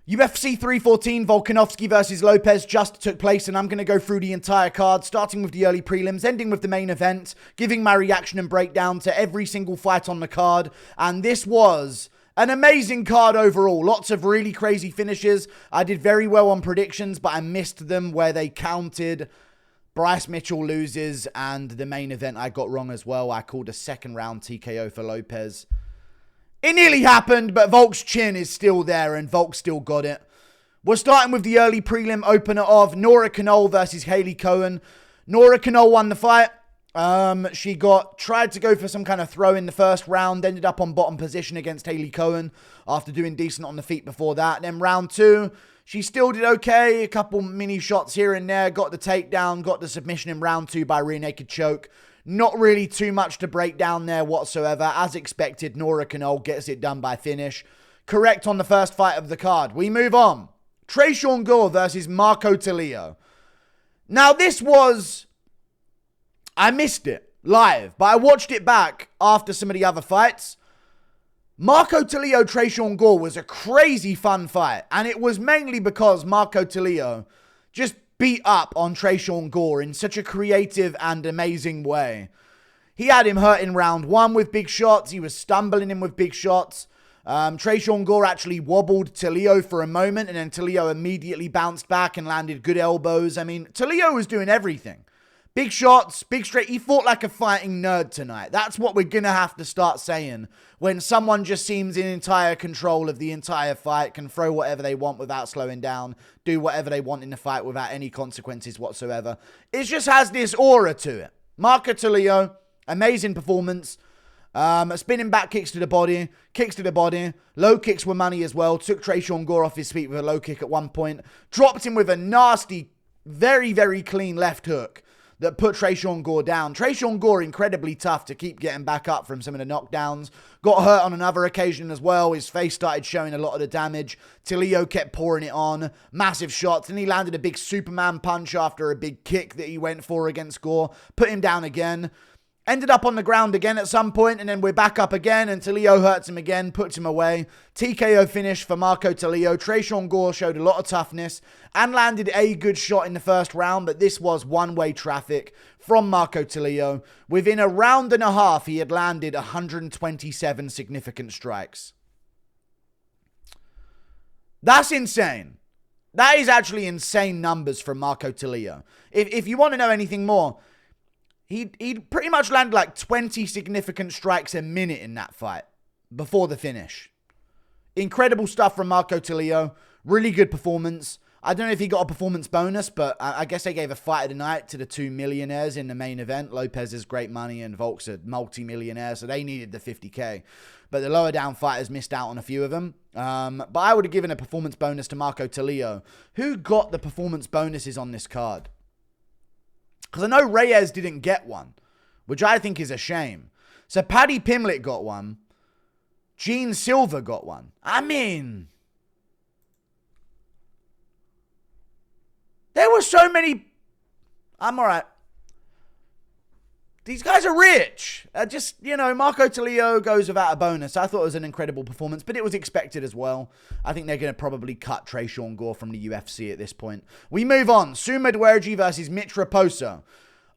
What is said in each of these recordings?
UFC 314, Volkanovski versus Lopes just took place, and I'm going to go through the entire card, starting with the early prelims, ending with the main event, giving my reaction and breakdown to every single fight on the card. And this was an amazing card overall. Lots of really crazy finishes. I did very well on predictions, but I missed them where they counted. Bryce Mitchell loses, and the main event I got wrong as well. I called a second round TKO for Lopes. It nearly happened, but Volk's chin is still there, and Volk still got it. We're starting with the early prelim opener of Nora Cornolle versus Hailey Cowan. Nora Cornolle won the fight. She tried to go for some kind of throw in the first round, ended up on bottom position against Hailey Cowan after doing decent on the feet before that. And then round two, she still did okay. A couple mini shots here and there, got the takedown, got the submission in round two by rear naked choke. Not really too much to break down there whatsoever. As expected, Nora Cornolle gets it done by finish. Correct on the first fight of the card. We move on. Tresean Gore versus Marco Tulio. Now this was... I missed it live, but I watched it back after some of the other fights. Marco Tulio, Tresean Gore was a crazy fun fight. And it was mainly because Marco Tulio just beat up on Tresean Gore in such a creative and amazing way. He had him hurt in round one with big shots. He was stumbling him with big shots. Tresean Gore actually wobbled Tulio for a moment, and then Tulio immediately bounced back and landed good elbows. I mean, Tulio was doing everything. Big shots, big straight. He fought like a fighting nerd tonight. That's what we're going to have to start saying when someone just seems in entire control of the entire fight, can throw whatever they want without slowing down, do whatever they want in the fight without any consequences whatsoever. It just has this aura to it. Marco Tulio, amazing performance. Spinning back kicks to the body, low kicks were money as well. Took Tresean Gore off his feet with a low kick at one point. Dropped him with a nasty, very, very clean left hook that put Tresean Gore down. Tresean Gore incredibly tough to keep getting back up from some of the knockdowns. Got hurt on another occasion as well. His face started showing a lot of the damage. Tulio kept pouring it on. Massive shots. And he landed a big Superman punch after a big kick that he went for against Gore. Put him down again. Ended up on the ground again at some point, and then we're back up again, and Tulio hurts him again, puts him away. TKO finish for Marco Tulio. Tresean Gore showed a lot of toughness and landed a good shot in the first round, but this was one-way traffic from Marco Tulio. Within a round and a half, he had landed 127 significant strikes. That's insane. That is actually insane numbers from Marco Tulio. If you want to know anything more, He'd pretty much landed like 20 significant strikes a minute in that fight before the finish. Incredible stuff from Marco Tulio. Really good performance. I don't know if he got a performance bonus, but I guess they gave a fight of the night to the two millionaires in the main event. Lopes is great money and Volk's a multi-millionaire, so they needed the 50K. But the lower down fighters missed out on a few of them. But I would have given a performance bonus to Marco Tulio. Who got the performance bonuses on this card? Because I know Reyes didn't get one, which I think is a shame. So Paddy Pimblett got one. Silva got one. I mean, there were so many. I'm all right. These guys are rich. Marco Tulio goes without a bonus. I thought it was an incredible performance, but it was expected as well. I think they're going to probably cut Tresean Gore from the UFC at this point. We move on. Mudaerji versus Mitch Raposo.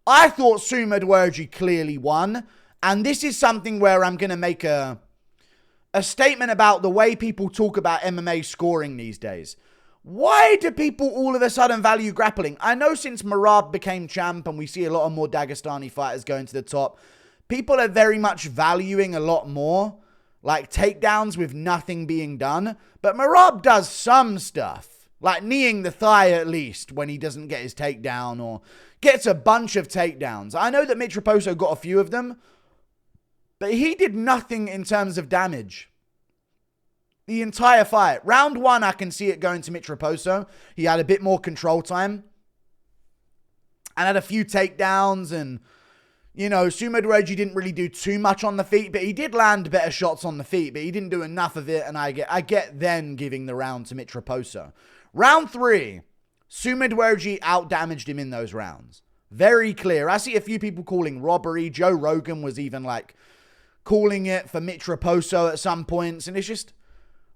I thought Mudaerji clearly won, and this is something where I'm going to make a statement about the way people talk about MMA scoring these days. Why do people all of a sudden value grappling? I know since Merab became champ and we see a lot of more Dagestani fighters going to the top, people are very much valuing a lot more, like takedowns with nothing being done. But Merab does some stuff, like kneeing the thigh at least when he doesn't get his takedown or gets a bunch of takedowns. I know that Mitch Raposo got a few of them, but he did nothing in terms of damage the entire fight. Round one, I can see it going to Mitch Raposo. He had a bit more control time and had a few takedowns, and Mudaerji didn't really do too much on the feet, but he did land better shots on the feet, but he didn't do enough of it, and I get then giving the round to Mitch Raposo. Round three, Mudaerji out-damaged him in those rounds. Very clear. I see a few people calling robbery. Joe Rogan was even calling it for Mitch Raposo at some points, and it's just,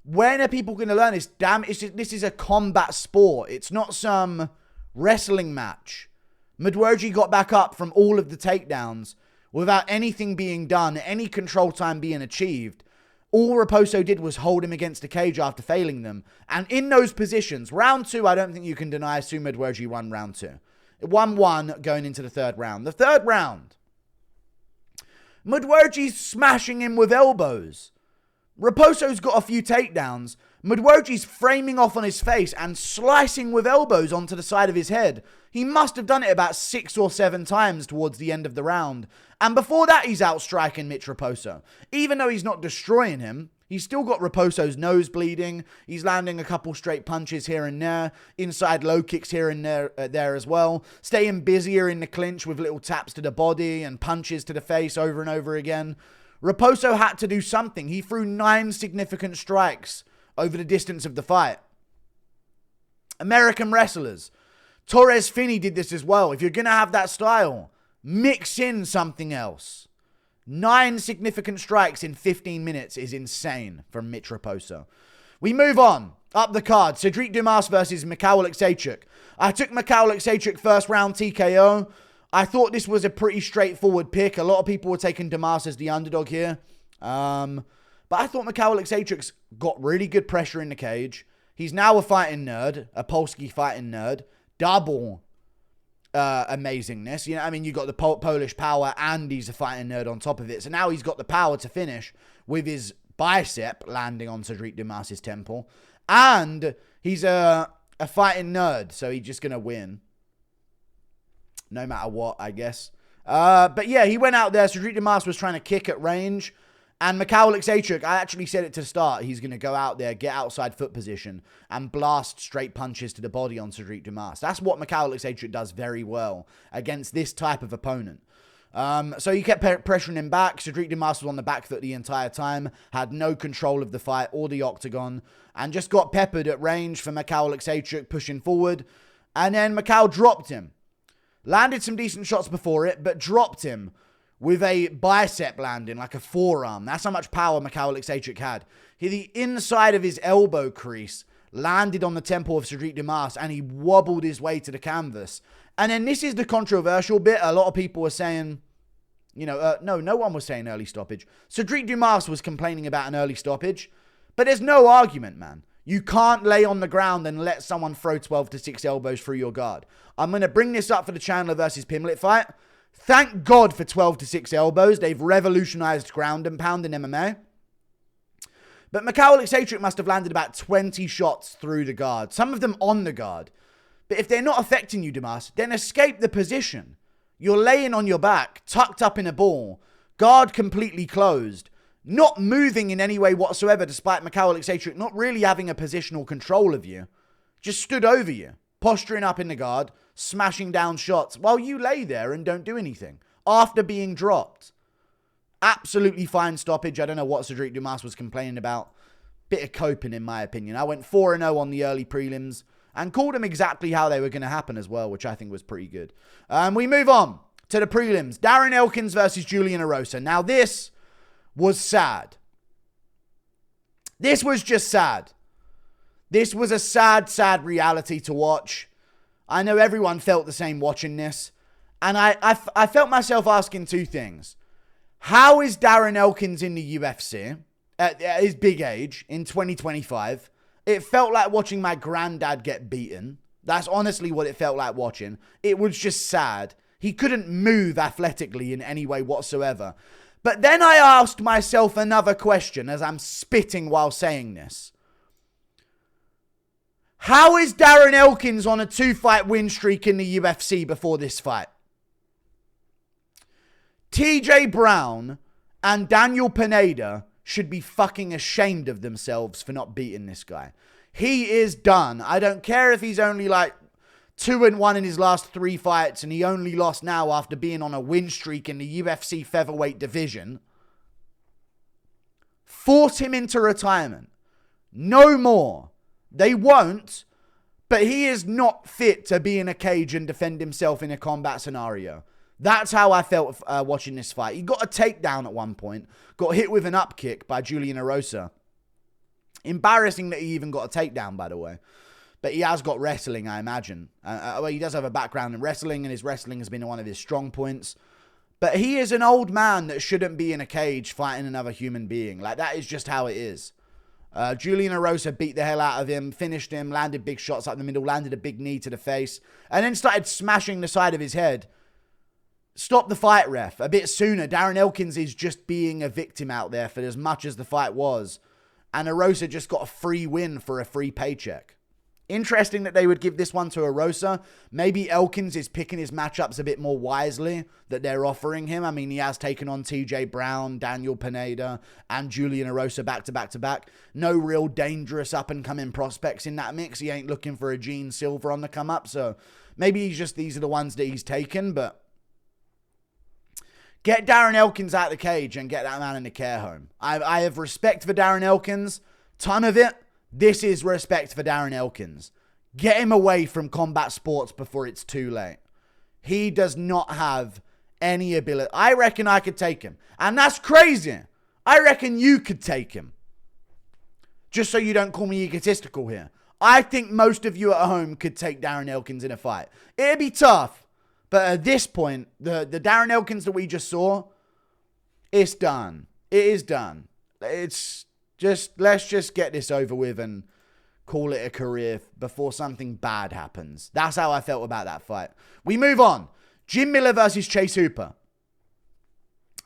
When are people going to learn this? Damn, this is a combat sport. It's not some wrestling match. Mudaerji got back up from all of the takedowns without anything being done, any control time being achieved. All Raposo did was hold him against a cage after failing them. And in those positions, round 2, I don't think you can deny Mudaerji won round 2. It 1-1 going into the third round. The third round, Mudaerji's smashing him with elbows. Raposo's got a few takedowns. Mudaerji's framing off on his face and slicing with elbows onto the side of his head. He must have done it about 6 or 7 times towards the end of the round. And before that, he's outstriking Mitch Raposo. Even though he's not destroying him, he's still got Raposo's nose bleeding. He's landing a couple straight punches here and there. Inside low kicks here and there as well. Staying busier in the clinch with little taps to the body and punches to the face over and over again. Raposo had to do something. He threw 9 significant strikes over the distance of the fight. American wrestlers. Torres Finney did this as well. If you're going to have that style, mix in something else. 9 significant strikes in 15 minutes is insane from Mitch Raposo. We move on. Up the card. Sedriques Dumas versus Michal Oleksiejczuk. I took Michal Oleksiejczuk first round TKO. I thought this was a pretty straightforward pick. A lot of people were taking Dumas as the underdog here. But I thought Michal Oleksiejczuk's got really good pressure in the cage. He's now a fighting nerd. A Polski fighting nerd. Double amazingness. You know, I mean, you got the Polish power and he's a fighting nerd on top of it. So now he's got the power to finish with his bicep landing on Sedriques Dumas' temple. And he's a fighting nerd. So he's just going to win. No matter what, I guess. But yeah, he went out there. Sedriques Dumas was trying to kick at range. And Michal Oleksiejczuk, I actually said it to start. He's going to go out there, get outside foot position, and blast straight punches to the body on Sedriques Dumas. That's what Michal Oleksiejczuk does very well against this type of opponent. So he kept pressuring him back. Sedriques Dumas was on the back foot the entire time. Had no control of the fight or the octagon. And just got peppered at range for Michal Oleksiejczuk pushing forward. And then Michal dropped him. Landed some decent shots before it, but dropped him with a bicep landing, like a forearm. That's how much power Michal Oleksiejczuk had. The inside of his elbow crease landed on the temple of Sedriques Dumas, and he wobbled his way to the canvas. And then this is the controversial bit. A lot of people were saying, no one was saying early stoppage. Sedriques Dumas was complaining about an early stoppage, but there's no argument, man. You can't lay on the ground and let someone throw 12-6 elbows through your guard. I'm going to bring this up for the Chandler versus Pimblett fight. Thank God for 12-6 elbows. They've revolutionized ground and pound in MMA. But Michal Oleksiejczuk must have landed about 20 shots through the guard. Some of them on the guard. But if they're not affecting you, Dumas, then escape the position. You're laying on your back, tucked up in a ball, guard completely closed, not moving in any way whatsoever, despite Michal Oleksiejczuk not really having a positional control of you. Just stood over you, posturing up in the guard, smashing down shots while you lay there and don't do anything after being dropped. Absolutely fine stoppage. I don't know what Sedriques Dumas was complaining about. Bit of coping, in my opinion. I went 4-0 on the early prelims and called them exactly how they were going to happen as well, which I think was pretty good. We move on to the prelims. Darren Elkins versus Julian Erosa. Now, this was sad. This was just sad. This was a sad, sad reality to watch. I know everyone felt the same watching this. And I felt myself asking 2 things. How is Darren Elkins in the UFC at his big age in 2025? It felt like watching my granddad get beaten. That's honestly what it felt like watching. It was just sad. He couldn't move athletically in any way whatsoever. But then I asked myself another question as I'm spitting while saying this. How is Darren Elkins on a 2-fight win streak in the UFC before this fight? TJ Brown and Daniel Pineda should be fucking ashamed of themselves for not beating this guy. He is done. I don't care if he's only like 2-1 in his last 3 fights and he only lost now after being on a win streak in the UFC featherweight division. Force him into retirement. No more. They won't, but he is not fit to be in a cage and defend himself in a combat scenario. That's how I felt watching this fight. He got a takedown at one point, got hit with an up kick by Julian Erosa. Embarrassing that he even got a takedown, by the way. But he has got wrestling, I imagine. Well, he does have a background in wrestling, and his wrestling has been one of his strong points. But he is an old man that shouldn't be in a cage fighting another human being. Like, that is just how it is. Julian Erosa beat the hell out of him, finished him, landed big shots up the middle, landed a big knee to the face, and then started smashing the side of his head. Stop the fight, ref. A bit sooner. Darren Elkins is just being a victim out there for as much as the fight was. And Erosa just got a free win for a free paycheck. Interesting that they would give this one to Erosa. Maybe Elkins is picking his matchups a bit more wisely that they're offering him. I mean, he has taken on TJ Brown, Daniel Pineda, and Julian Erosa back to back to back. No real dangerous up-and-coming prospects in that mix. He ain't looking for a Gene Silva on the come-up, so maybe these are the ones that he's taken, but get Darren Elkins out of the cage and get that man in the care home. I have respect for Darren Elkins, ton of it. This is respect for Darren Elkins. Get him away from combat sports before it's too late. He does not have any ability. I reckon I could take him. And that's crazy. I reckon you could take him. Just so you don't call me egotistical here. I think most of you at home could take Darren Elkins in a fight. It'd be tough. But at this point, the Darren Elkins that we just saw, it's done. It is done. Let's just get this over with and call it a career before something bad happens. That's how I felt about that fight. We move on. Jim Miller versus Chase Hooper.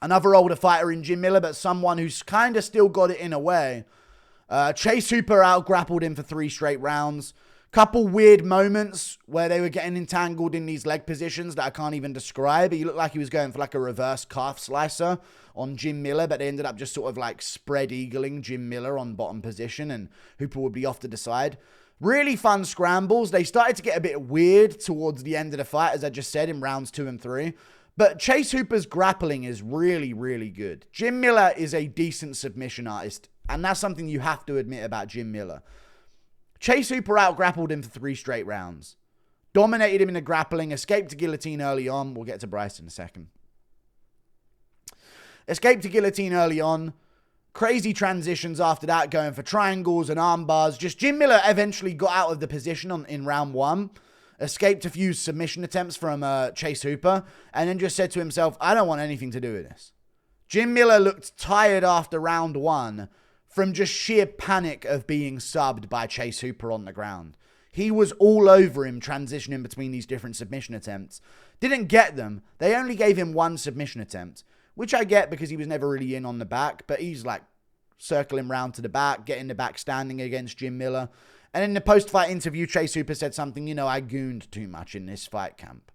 Another older fighter in Jim Miller, but someone who's kind of still got it in a way. Chase Hooper out-grappled him for 3 straight rounds. Couple weird moments where they were getting entangled in these leg positions that I can't even describe. He looked like he was going for like a reverse calf slicer on Jim Miller, but they ended up just sort of like spread eagling Jim Miller on bottom position, and Hooper would be off to the side. Really fun scrambles. They started to get a bit weird towards the end of the fight, as I just said, in rounds 2 and 3. But Chase Hooper's grappling is really, really good. Jim Miller is a decent submission artist, and that's something you have to admit about Jim Miller. Chase Hooper out-grappled him for 3 straight rounds. Dominated him in the grappling, escaped to guillotine early on. We'll get to Bryce in a second. Escaped to guillotine early on. Crazy transitions after that, going for triangles and arm bars. Just Jim Miller eventually got out of the position in round 1. Escaped a few submission attempts from Chase Hooper. And then just said to himself, I don't want anything to do with this. Jim Miller looked tired after round 1 from just sheer panic of being subbed by Chase Hooper on the ground. He was all over him transitioning between these different submission attempts. Didn't get them. They only gave him 1 submission attempt, which I get because he was never really in on the back, but he's like circling round to the back, getting the back standing against Jim Miller. And in the post-fight interview, Chase Hooper said something, I gooned too much in this fight camp.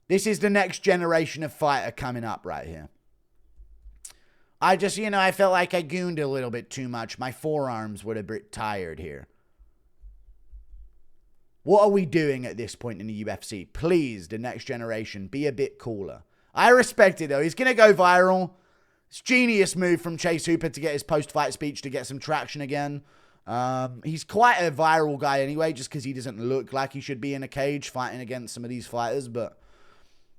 This is the next generation of fighter coming up right here. I just, I felt like I gooned a little bit too much. My forearms were a bit tired here. What are we doing at this point in the UFC? Please, the next generation, be a bit cooler. I respect it, though. He's going to go viral. It's a genius move from Chase Hooper to get his post-fight speech to get some traction again. He's quite a viral guy anyway, just because he doesn't look like he should be in a cage fighting against some of these fighters, but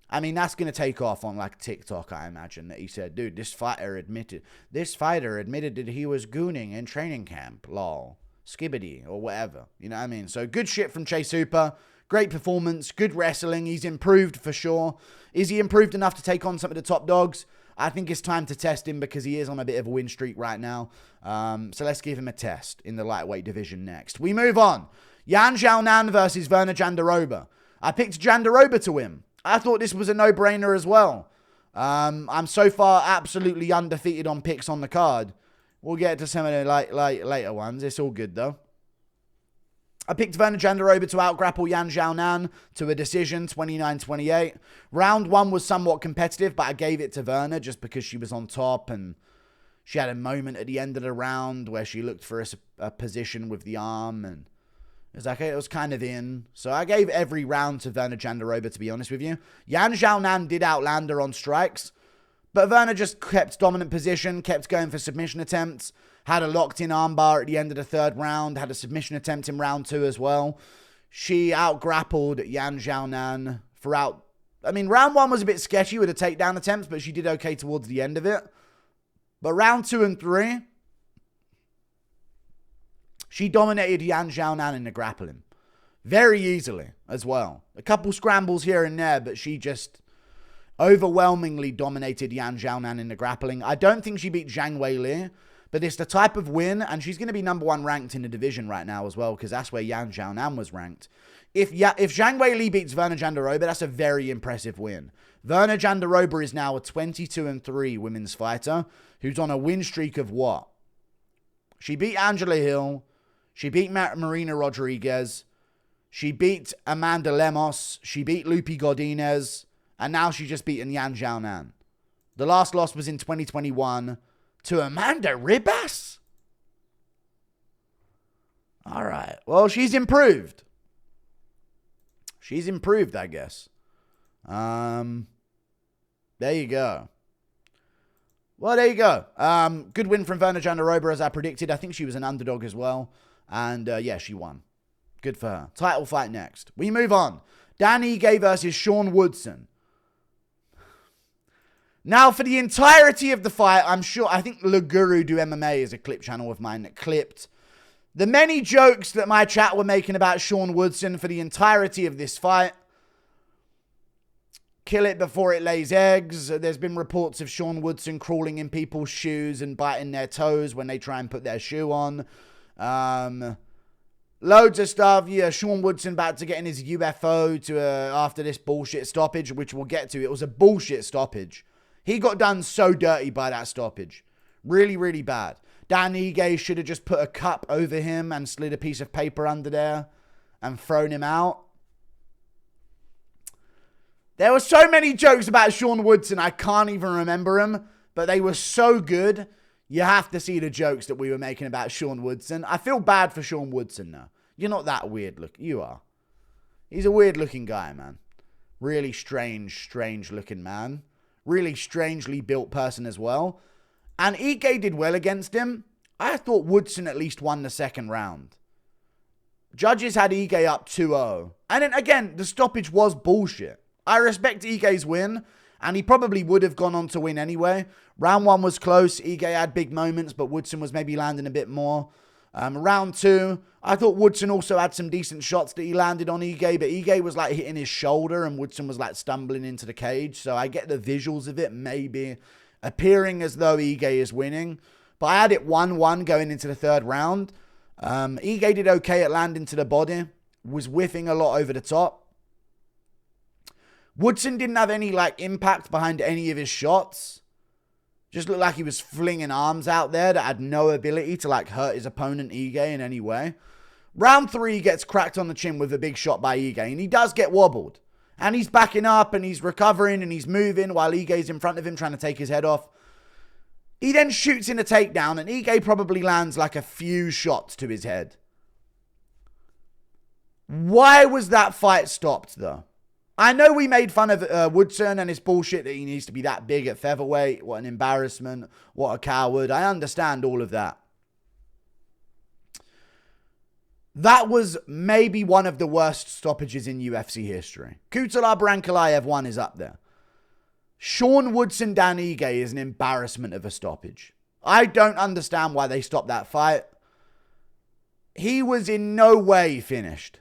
I mean, that's going to take off on like TikTok, I imagine, that he said, dude, this fighter admitted that he was gooning in training camp, lol, skibbity, or whatever. You know what I mean? So good shit from Chase Hooper. Great performance, good wrestling. He's improved for sure. Is he improved enough to take on some of the top dogs? I think it's time to test him because he is on a bit of a win streak right now. So let's give him a test in the lightweight division next. We move on. Xiaonan versus Virna Jandiroba. I picked Jandiroba to win. I thought this was a no-brainer as well. I'm so far absolutely undefeated on picks on the card. We'll get to some of the later ones. It's all good, though. I picked Virna Jandiroba to out-grapple Xiaonan to a decision, 29-28. Round 1 was somewhat competitive, but I gave it to Virna just because she was on top, and she had a moment at the end of the round where she looked for a position with the arm, and it was kind of in. So I gave every round to Virna Jandiroba, to be honest with you. Xiaonan did outland her on strikes, but Virna just kept dominant position, kept going for submission attempts, had a locked-in armbar at the end of the 3rd round, had a submission attempt in round 2 as well. She out-grappled Xiaonan throughout. I mean, round 1 was a bit sketchy with the takedown attempts, but she did okay towards the end of it. But round 2 and 3, She dominated Xiaonan in the grappling. Very easily as well. A couple scrambles here and there, but she just overwhelmingly dominated Xiaonan in the grappling. I don't think she beat Zhang Weili, but it's the type of win, and she's going to be number 1 ranked in the division right now as well, because that's where Xiaonan was ranked. If Zhang Weili beats Virna Jandiroba, that's a very impressive win. Virna Jandiroba is now a 22-3 women's fighter who's on a win streak of what? She beat Angela Hill. She beat Marina Rodriguez. She beat Amanda Lemos. She beat Lupi Godinez. And now she's just beaten Yan Xiaonan. The last loss was in 2021 to Amanda Ribas. All right. Well, she's improved. She's improved, I guess. There you go. Well, there you go. Good win from Virna Jandiroba, as I predicted. I think she was an underdog as well. And, yeah, she won. Good for her. Title fight next. We move on. Dan Ige versus Sean Woodson. Now, for the entirety of the fight, I think Le Guru Do MMA is a clip channel of mine that clipped the many jokes that my chat were making about Sean Woodson for the entirety of this fight. Kill it before it lays eggs. There's been reports of Sean Woodson crawling in people's shoes and biting their toes when they try and put their shoe on. Loads of stuff. Yeah, Sean Woodson about to get in his UFO to after this bullshit stoppage, which we'll get to. It was a bullshit stoppage. He got done so dirty by that stoppage. Really, really bad. Dan Ige should have just put a cup over him and slid a piece of paper under there and thrown him out. There were so many jokes about Sean Woodson, I can't even remember them, but they were so good. You have to see the jokes that we were making about Sean Woodson. I feel bad for Sean Woodson now. You're not that weird looking. You are. He's a weird looking guy, man. Really strange looking man. Really strangely built person as well. And Ige did well against him. I thought Woodson at least won the second round. Judges had Ige up 2-0. And then again, the stoppage was bullshit. I respect Ige's win, and he probably would have gone on to win anyway. Round 1 was close. Ige had big moments, but Woodson was maybe landing a bit more. Round 2, I thought Woodson also had some decent shots that he landed on Ige, but Ige was like hitting his shoulder and Woodson was like stumbling into the cage. So I get the visuals of it maybe appearing as though Ige is winning. But I had it 1-1 going into the third round. Ige did okay at landing to the body. Was whiffing a lot over the top. Woodson didn't have any like impact behind any of his shots. Just looked like he was flinging arms out there that had no ability to like hurt his opponent Ige in any way. Round 3 gets cracked on the chin with a big shot by Ige, and he does get wobbled. And he's backing up and he's recovering and he's moving while Ige's in front of him trying to take his head off. He then shoots in a takedown and Ige probably lands like a few shots to his head. Why was that fight stopped though? I know we made fun of Woodson and his bullshit that he needs to be that big at featherweight. What an embarrassment. What a coward. I understand all of that. That was maybe one of the worst stoppages in UFC history. Kutula Brankalaev 1 is up there. Sean Woodson Dan Ige is an embarrassment of a stoppage. I don't understand why they stopped that fight. He was in no way finished.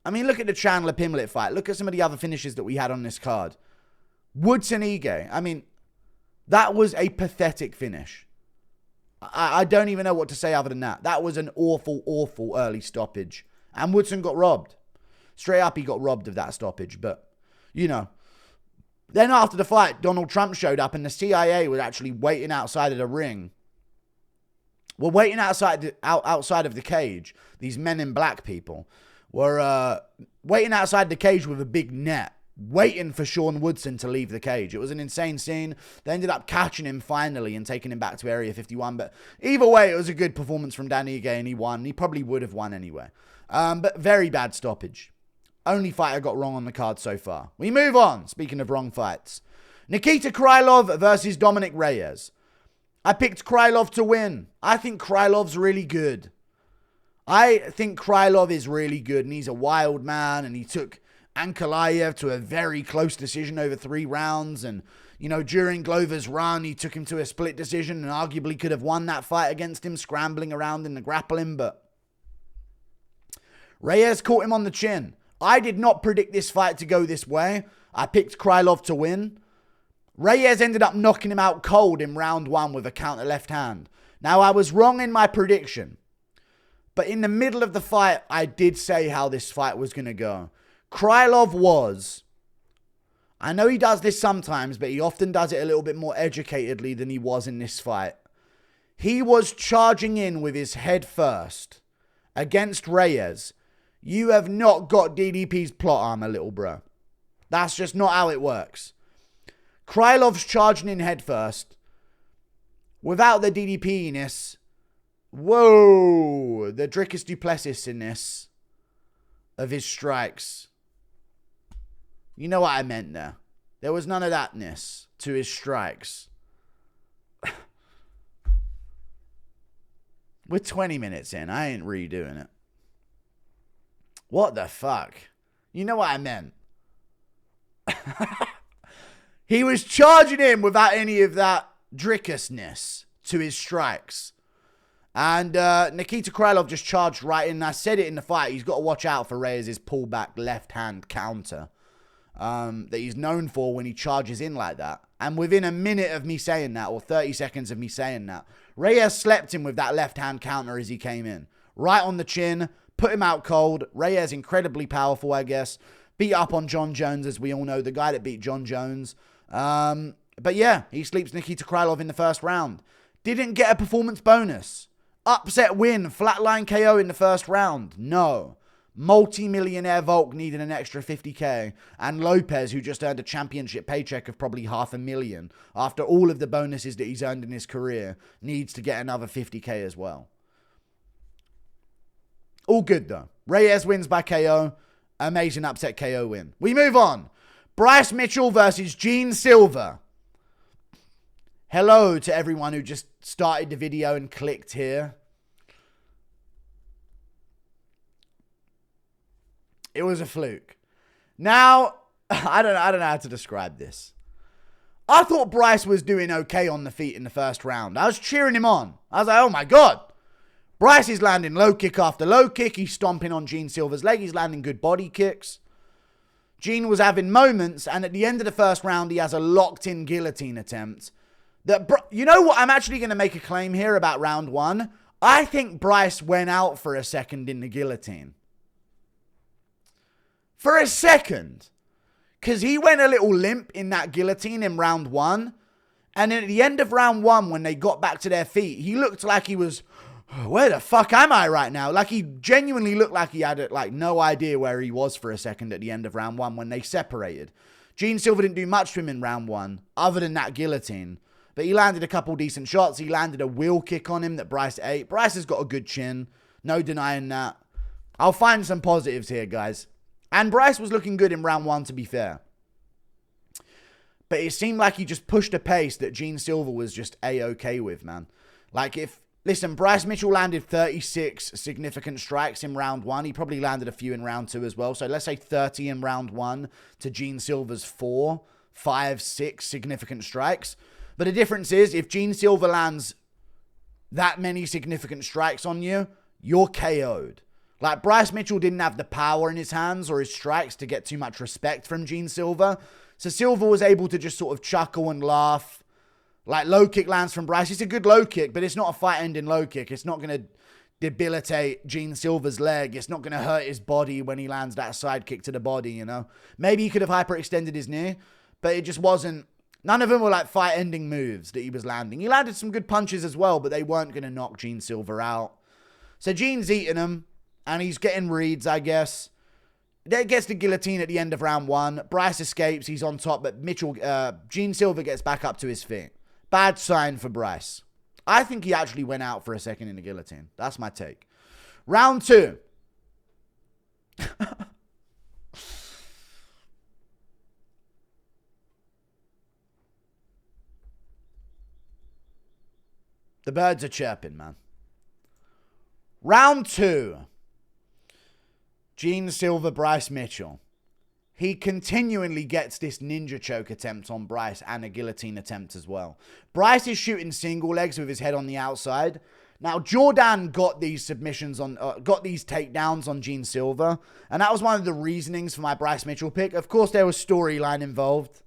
I mean, look at the Chandler Pimblett fight. Look at some of the other finishes that we had on this card. Woodson Ige. I mean, that was a pathetic finish. I don't even know what to say other than that. That was an awful, awful early stoppage. And Woodson got robbed. Straight up, he got robbed of that stoppage. But, you know. Then after the fight, Donald Trump showed up and the CIA was actually waiting outside of the ring. Well, waiting outside of the cage. These men in black people were waiting outside the cage with a big net, waiting for Sean Woodson to leave the cage. It was an insane scene. They ended up catching him finally and taking him back to Area 51. But either way, it was a good performance from Dan Ige and he won. He probably would have won anyway. But very bad stoppage. Only fight I got wrong on the card so far. We move on. Speaking of wrong fights. Nikita Krylov versus Dominic Reyes. I picked Krylov to win. I think Krylov's really good. I think Krylov is really good and he's a wild man and he took Ankalaev to a very close decision over 3 rounds and, you know, during Glover's run, he took him to a split decision and arguably could have won that fight against him, scrambling around in the grappling, but Reyes caught him on the chin. I did not predict this fight to go this way. I picked Krylov to win. Reyes ended up knocking him out cold in round 1 with a counter left hand. Now, I was wrong in my prediction. But in the middle of the fight, I did say how this fight was going to go. Krylov was... I know he does this sometimes, but he often does it a little bit more educatedly than he was in this fight. He was charging in with his head first against Reyes. You have not got DDP's plot armor, little bro. That's just not how it works. Krylov's charging in head first without the DDP-ness. Whoa, the Dricus Duplessis in this of his strikes. You know what I meant there. There was none of thatness to his strikes. We're 20 minutes in. I ain't redoing it. What the fuck? You know what I meant. He was charging in without any of that Dricusness to his strikes. And Nikita Krylov just charged right in. I said it in the fight. He's got to watch out for Reyes' pullback left-hand counter that he's known for when he charges in like that. And within a minute of me saying that, or 30 seconds of me saying that, Reyes slept him with that left-hand counter as he came in. Right on the chin, put him out cold. Reyes incredibly powerful, I guess. Beat up on John Jones, as we all know, the guy that beat John Jones. But yeah, he sleeps Nikita Krylov in the first round. Didn't get a performance bonus. Upset win, flatline KO in the first round. No. Multi-millionaire Volk needed an extra 50k. And Lopes, who just earned a championship paycheck of probably $500,000 after all of the bonuses that he's earned in his career, needs to get another 50k as well. All good though. Reyes wins by KO. Amazing upset KO win. We move on. Bryce Mitchell versus Gene Silva. Hello to everyone who just started the video and clicked here. It was a fluke. Now, I don't know how to describe this. I thought Bryce was doing okay on the feet in the first round. I was cheering him on. I was like, oh my God. Bryce is landing low kick after low kick. He's stomping on Gene Silva's leg. He's landing good body kicks. Gene was having moments, and at the end of the first round, he has a locked-in guillotine attempt. You know what? I'm actually going to make a claim here about round 1. I think Bryce went out for a second in the guillotine. For a second. Because he went a little limp in that guillotine in round 1. And then at the end of round 1, when they got back to their feet, he looked like he was... Where the fuck am I right now? Like, he genuinely looked like he had, no idea where he was for a second at the end of round 1 when they separated. Gene Silva didn't do much to him in round 1, other than that guillotine. But he landed a couple decent shots. He landed a wheel kick on him that Bryce ate. Bryce has got a good chin. No denying that. I'll find some positives here, guys. And Bryce was looking good in round 1, to be fair. But it seemed like he just pushed a pace that Gene Silva was just A-okay with, man. Listen, Bryce Mitchell landed 36 significant strikes in round 1. He probably landed a few in round 2 as well. So let's say 30 in round 1 to Gene Silva's 4, 5, 6 significant strikes. But the difference is, if Gene Silva lands that many significant strikes on you, you're KO'd. Like, Bryce Mitchell didn't have the power in his hands or his strikes to get too much respect from Gene Silva. So Silva was able to just sort of chuckle and laugh. Like, low kick lands from Bryce. It's a good low kick, but it's not a fight-ending low kick. It's not going to debilitate Gene Silva's leg. It's not going to hurt his body when he lands that side kick to the body, you know. Maybe he could have hyperextended his knee, but it just wasn't. None of them were like fight-ending moves that he was landing. He landed some good punches as well, but they weren't going to knock Gene Silva out. So Gene's eating them, and he's getting reads, I guess. That gets the guillotine at the end of round 1. Bryce escapes. He's on top, but Gene Silva gets back up to his feet. Bad sign for Bryce. I think he actually went out for a second in the guillotine. That's my take. Round 2. The birds are chirping, man. Round 2. Gene Silva, Bryce Mitchell. He continually gets this ninja choke attempt on Bryce and a guillotine attempt as well. Bryce is shooting single legs with his head on the outside. Now, Jordan got these submissions on, got these takedowns on Gene Silva, and that was one of the reasonings for my Bryce Mitchell pick. Of course, there was storyline involved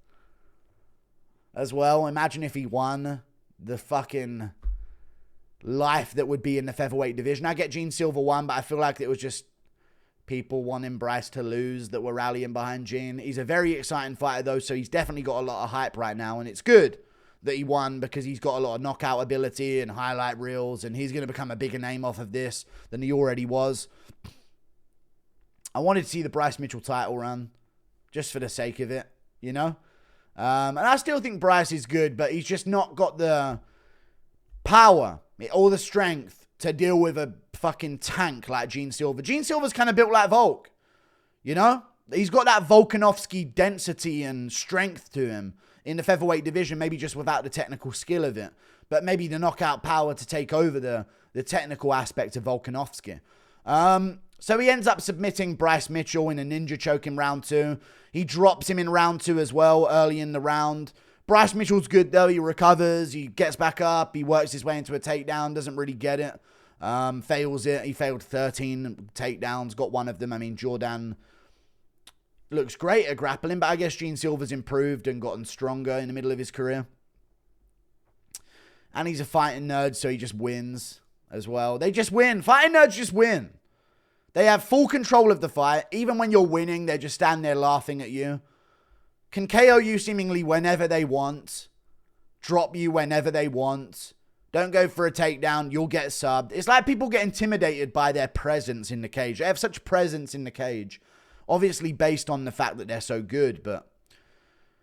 as well. Imagine if he won, the fucking life that would be in the featherweight division. I get Gene Silva won, but I feel like it was just people wanting Bryce to lose that were rallying behind Gene. He's a very exciting fighter, though, so he's definitely got a lot of hype right now, and it's good that he won because he's got a lot of knockout ability and highlight reels, and he's going to become a bigger name off of this than he already was. I wanted to see the Bryce Mitchell title run just for the sake of it, you know? And I still think Bryce is good, but he's just not got the power or the strength to deal with a fucking tank like Gene Silva. Gene Silva's kind of built like Volk, you know? He's got that Volkanovski density and strength to him in the featherweight division, maybe just without the technical skill of it, but maybe the knockout power to take over the technical aspect of Volkanovski. So he ends up submitting Bryce Mitchell in a ninja choke in round 2. He drops him in round 2 as well, early in the round. Bryce Mitchell's good though. He recovers, he gets back up, he works his way into a takedown, doesn't really get it, fails it. He failed 13 takedowns, got one of them. I mean, Jordan looks great at grappling, but I guess Gene Silva's improved and gotten stronger in the middle of his career. And he's a fighting nerd, so he just wins as well. They just win. Fighting nerds just win. They have full control of the fight. Even when you're winning, they just stand there laughing at you. Can KO you seemingly whenever they want. Drop you whenever they want. Don't go for a takedown. You'll get subbed. It's like people get intimidated by their presence in the cage. They have such presence in the cage. Obviously based on the fact that they're so good, but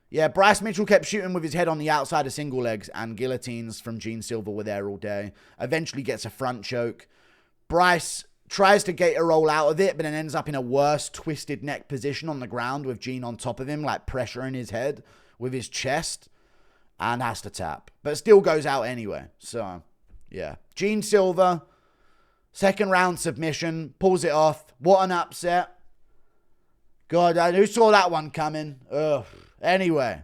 yeah, Bryce Mitchell kept shooting with his head on the outside of single legs, and guillotines from Gene Silva were there all day. Eventually gets a front choke. Bryce tries to get a roll out of it, but then ends up in a worse twisted neck position on the ground with Gene on top of him, like pressuring his head with his chest, and has to tap, but still goes out anyway. So yeah, Gene Silva, second round submission, pulls it off. What an upset. God, who saw that one coming? Ugh. Anyway,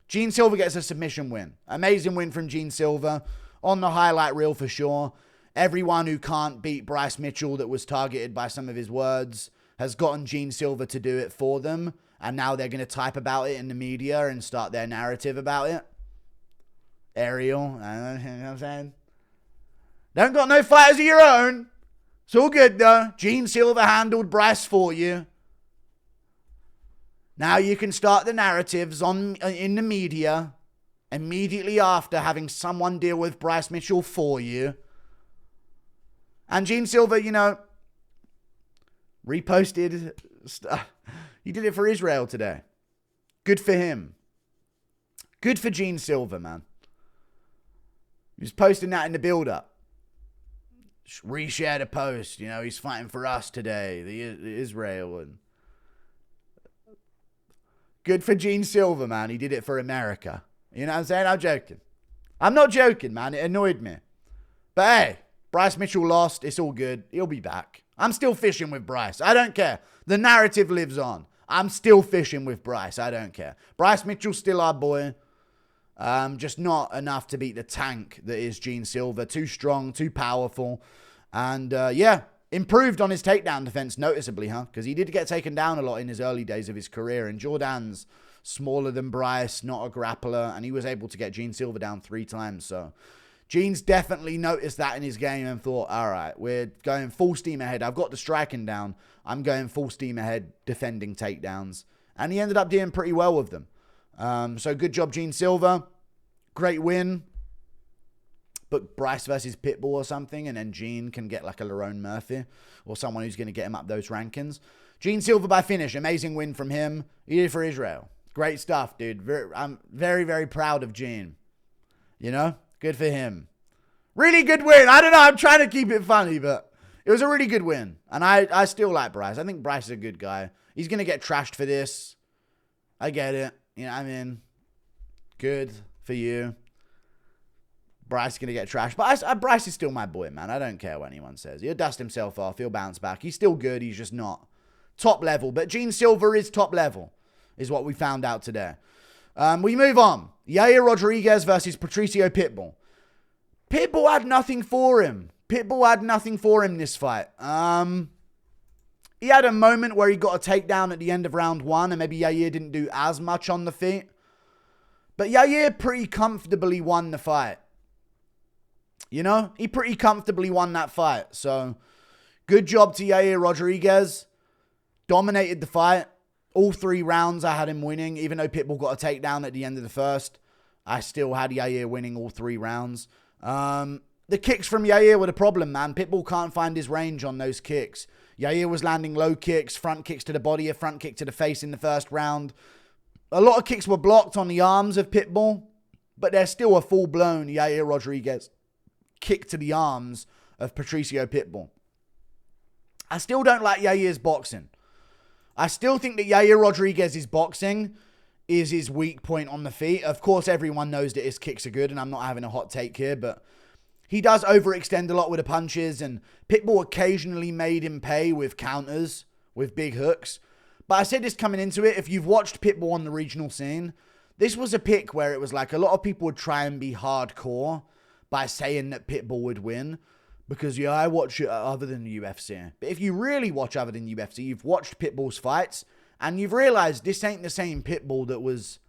Gene Silva gets a submission win. Amazing win from Gene Silva. On the highlight reel for sure. Everyone who can't beat Bryce Mitchell that was targeted by some of his words has gotten Gene Silva to do it for them. And now they're going to type about it in the media and start their narrative about it. Ariel, you know what I'm saying? Don't got no fighters of your own. It's all good though. Gene Silva handled Bryce for you. Now you can start the narratives in the media immediately after having someone deal with Bryce Mitchell for you. And Gene Silva, you know, reposted stuff. He did it for Israel today. Good for him. Good for Gene Silva, man. He was posting that in the build-up. Reshared a post, you know, he's fighting for us today, the Israel, and good for Gene Silva, man. He did it for America. You know what I'm saying? I'm joking. I'm not joking, man. It annoyed me. But hey, Bryce Mitchell lost. It's all good. He'll be back. I'm still fishing with Bryce. I don't care. The narrative lives on. I'm still fishing with Bryce. I don't care. Bryce Mitchell's still our boy. Just not enough to beat the tank that is Gene Silva. Too strong, too powerful. And yeah, improved on his takedown defense noticeably, huh? Because he did get taken down a lot in his early days of his career. And Jordan's smaller than Bryce, not a grappler. And he was able to get Gene Silva down 3 times. So Gene's definitely noticed that in his game and thought, all right, we're going full steam ahead. I've got the striking down. I'm going full steam ahead defending takedowns. And he ended up doing pretty well with them. So good job, Gene Silva. Great win. Book Bryce versus Pitbull or something, and then Gene can get like a Lerone Murphy or someone who's going to get him up those rankings. Gene Silva by finish. Amazing win from him. He did it for Israel. Great stuff, dude. I'm very, very proud of Gene. You know? Good for him. Really good win. I don't know. I'm trying to keep it funny, but it was a really good win. And I still like Bryce. I think Bryce is a good guy. He's going to get trashed for this. I get it. You know what I mean? Good for you. Bryce is going to get trashed. But Bryce is still my boy, man. I don't care what anyone says. He'll dust himself off. He'll bounce back. He's still good. He's just not top level. But Gene Silva is top level, is what we found out today. We move on. Yair Rodriguez versus Patricio Pitbull. Pitbull had nothing for him. Pitbull had nothing for him this fight. He had a moment where he got a takedown at the end of round 1, and maybe Yair didn't do as much on the feet. But Yair pretty comfortably won the fight. You know, he pretty comfortably won that fight. So, good job to Yair Rodriguez. Dominated the fight. All 3 rounds I had him winning. Even though Pitbull got a takedown at the end of the first, I still had Yair winning all 3 rounds. The kicks from Yair were the problem, man. Pitbull can't find his range on those kicks. Yair was landing low kicks, front kicks to the body, a front kick to the face in the first round. A lot of kicks were blocked on the arms of Pitbull, but there's still a full-blown Yair Rodriguez kick to the arms of Patricio Pitbull. I still don't like Yair's boxing. I still think that Yair Rodriguez's boxing is his weak point on the feet. Of course, everyone knows that his kicks are good, and I'm not having a hot take here, but he does overextend a lot with the punches, and Pitbull occasionally made him pay with counters, with big hooks. But I said this coming into it, if you've watched Pitbull on the regional scene, this was a pick where it was like a lot of people would try and be hardcore by saying that Pitbull would win. Because, yeah, I watch it other than the UFC. But if you really watch other than UFC, you've watched Pitbull's fights, and you've realized this ain't the same Pitbull that was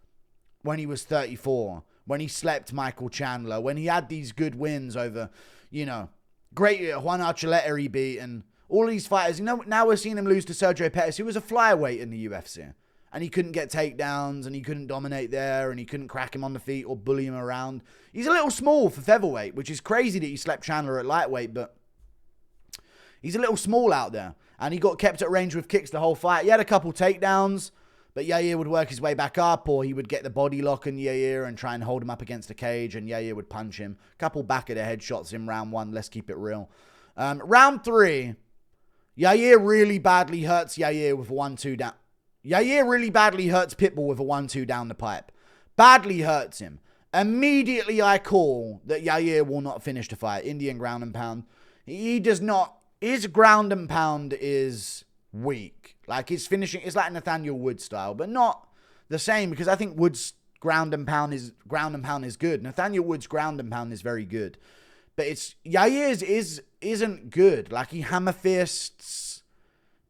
when he was 34, when he slept Michael Chandler, when he had these good wins over, you know, great Juan Archuleta he beat, and all these fighters. You know, now we're seeing him lose to Sergio Pettis, who was a flyweight in the UFC. And he couldn't get takedowns, and he couldn't dominate there, and he couldn't crack him on the feet or bully him around. He's a little small for featherweight, which is crazy that he slept Chandler at lightweight, but he's a little small out there. And he got kept at range with kicks the whole fight. He had a couple takedowns, but Yair would work his way back up, or he would get the body lock in Yair and try and hold him up against the cage, and Yair would punch him. A couple back of the head shots in round 1, let's keep it real. Round 3, Yair really badly hurts Yair with a 1-2 down. Yair really badly hurts Pitbull with a 1-2 down the pipe. Badly hurts him. Immediately I call that Yair will not finish the fight. Indian ground and pound. He does not. His ground and pound is weak. Like his finishing is like Nathaniel Wood style, but not the same, because I think Wood's ground and pound is good. Nathaniel Wood's ground and pound is very good. But it's Yair's isn't good. Like he hammer fists.